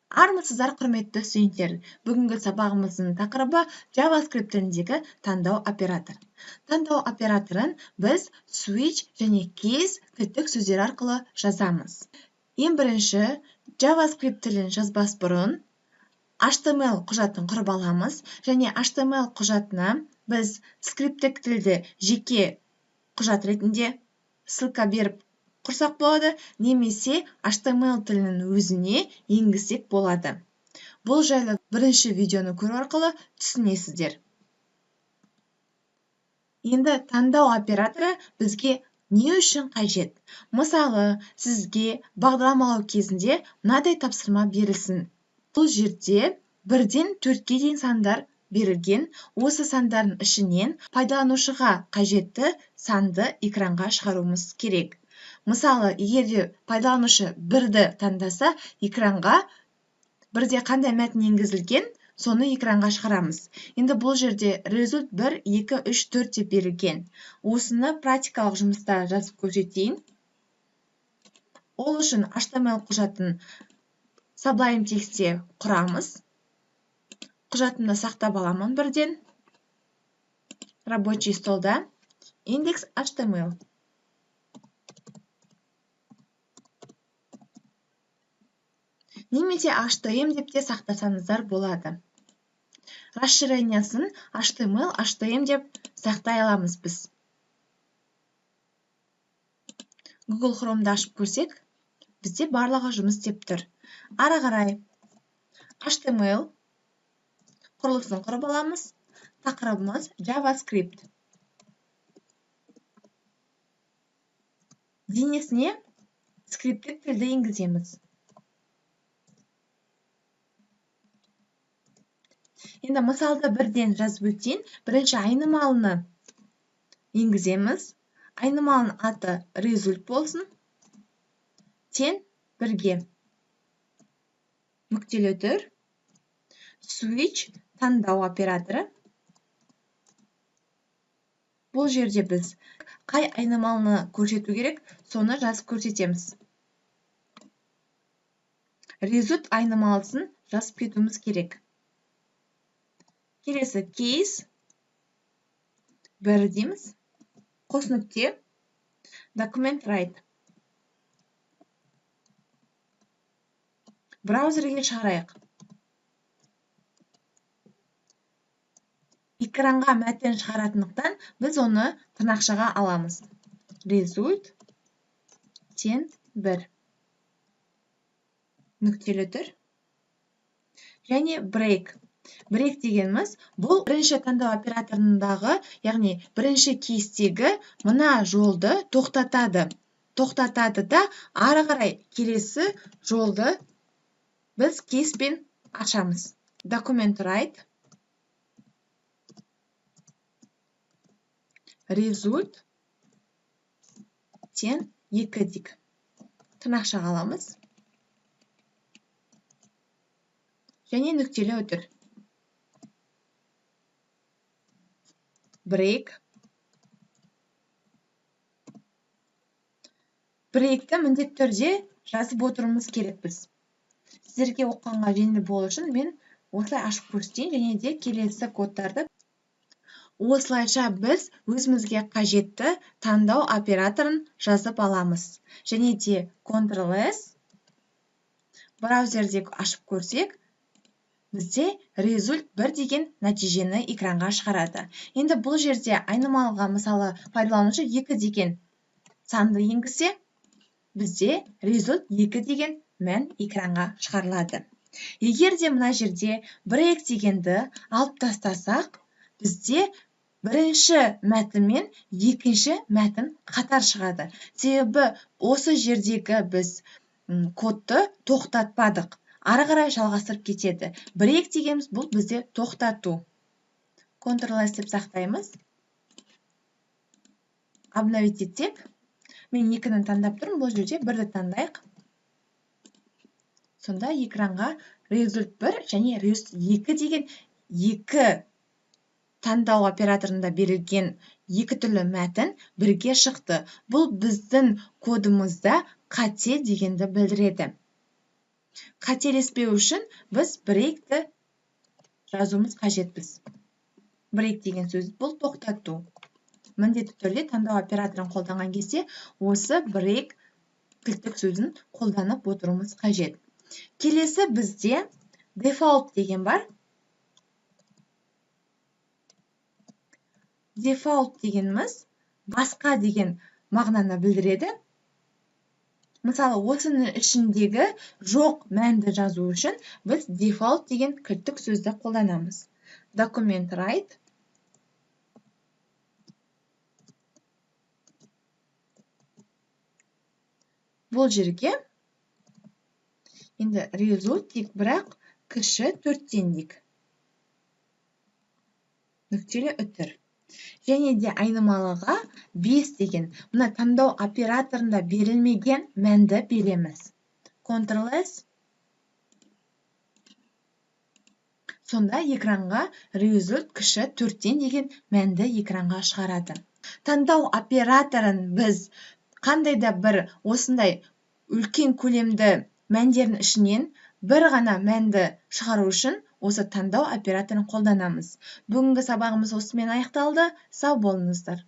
Армысыздар, құрметті студенттер. Бүгінгі сабағымыздың тақырыбы JavaScript тіліндегі таңдау оператор. Таңдау операторын біз switch және case кілттік сөздер арқылы жазамыз. Ең бірінші, JavaScript тілін жазбас бұрын HTML құжатын құрып аламыз, және HTML құжатына біз скриптік тілді жеке құжат ретінде ссылка беріп құрсақ болады, немесе HTML тілінің өзіне енгізсек болады. Бұл жайлы бірінші видеоны көру арқылы түсінесіздер. Енді таңдау операторы бізге не үшін қажет? Мысалы, сізге бағдарламалау кезінде мынадай тапсырма берілсін. Бұл жерде 1-ден 4-ге дейін сандар берілген. Осы сандардың ішінен пайдаланушыға қажетті санды экранға шығаруымыз керек. Мысалы, егер пайдаланушы 1-ді таңдаса, экранға 1-де қандай мәтін енгізілген, соны экранға шығарамыз. Енді бұл жерде result 1, 2, 3, 4 деп берілген. Осыны практикалық жұмыста жазып көрсетейін. Ол үшін HTML құжатын Sublime Text'те құрамыз. Құжатымды сақтап аламын 1-ден. Рабочий столда. Индекс HTML. Немесе HTML деп те сақтасаңыздар болады. Расширениясын HTML, HTML деп сақтай аламыз біз. Google Chrome'да ашып көрсек, бізде барлығы жұмыс істеп тұр. Ары қарай HTML құрылысын құрып аламыз. Тақырыбымыз JavaScript. Денесіне скриптік тілді енгіземіз. Енді мысалды 1-ден жазып өтейін. Бірінші айнымалыны енгіземіз. Айнымалының аты result болсын. Тен 1-ге. Нүктелі түр. Switch таңдау операторы. Бұл жерде біз қай айнымалыны көрсету керек, соны жазып көрсетеміз. Result айнымалысын жазып кетуіміз керек. Келесі case 1 дейміз. Қос нүкте. Document write. Браузерге шығарайық. Экранға мәтін шығаратындықтан біз оны тырнақшаға аламыз. Result тен 1. Нүктелі түр. Және break. Break дегеніміз, бұл бірінші таңдау операторындағы, яғни бірінші кейстегі мына жолды тоқтатады. Тоқтатады да, ары қарай келесі жолды біз кейспен ашамыз. Document write. Result тен 2 дейік. Тырнақшаға аламыз. Және нүктелі үтір. Break. Break'ті міндетті түрде жазып отыруымыз керек біз. Сіздерге оқығанға жеңіл болу үшін мен осылай ашып көрсетейін, және де келесі кодтарды. Осылайша біз өзімізге қажетті таңдау операторын жазып аламыз. Және де Ctrl+S браузерде ашып көрсек, бізде result 1 деген нәтижені экранға шығарады. Енді бұл жерде айнымалыға мысалы пайдаланушы 2 деген санды енгізсе, бізде result 2 деген мән экранға шығарылады. Егер де мына жерде break дегенді алып тастасақ, бізде бірінші мәтін мен екінші мәтін қатар шығады. Себебі осы жердегі біз кодты тоқтатпадық. Ары қарай жалғастырып кетеді. Break дегеніміз бұл бізде тоқтату. Ctrl+S деп сақтаймыз. Обновить етсек. Мен 2-ні таңдап тұрмын, бұл жерде 1-ді таңдайық. Сонда экранға result 1 және result 2 деген 2 таңдау операторында берілген 2 түрлі мәтін бірге шықты. шықты. Бұл біздің кодымызда қате дегенді білдіреді. Қателеспеу үшін біз брейкті жазуымыз қажетпіз. Брейк деген сөз бұл тоқтату. Міндетті түрде таңдау операторын қолданған кезде осы брейк кілттік сөзін қолданып отыруымыз қажет. Келесі бізде default деген бар. Default дегеніміз басқа деген мағынаны білдіреді. Мысалы, осының ішіндегі жоқ мәнді жазу үшін біз default деген кілттік сөзді қолданамыз. Document write. Бұл жерге енді result тек бірақ кіші 4-тен дик. Нүктелі үтір. Және де айнымалыға 5 деген. Мұна таңдау операторында берілмеген мәнді береміз. Ctrl-S. Сонда экранға result кіші 4-тен деген мәнді экранға шығарады. Таңдау операторын біз қандай да бір осындай үлкен көлемді мәндердің ішінен бір ғана мәнді шығару үшін осы таңдау операторын қолданамыз. Бүгінгі сабағымыз осымен аяқталды. Сау болыңыздар.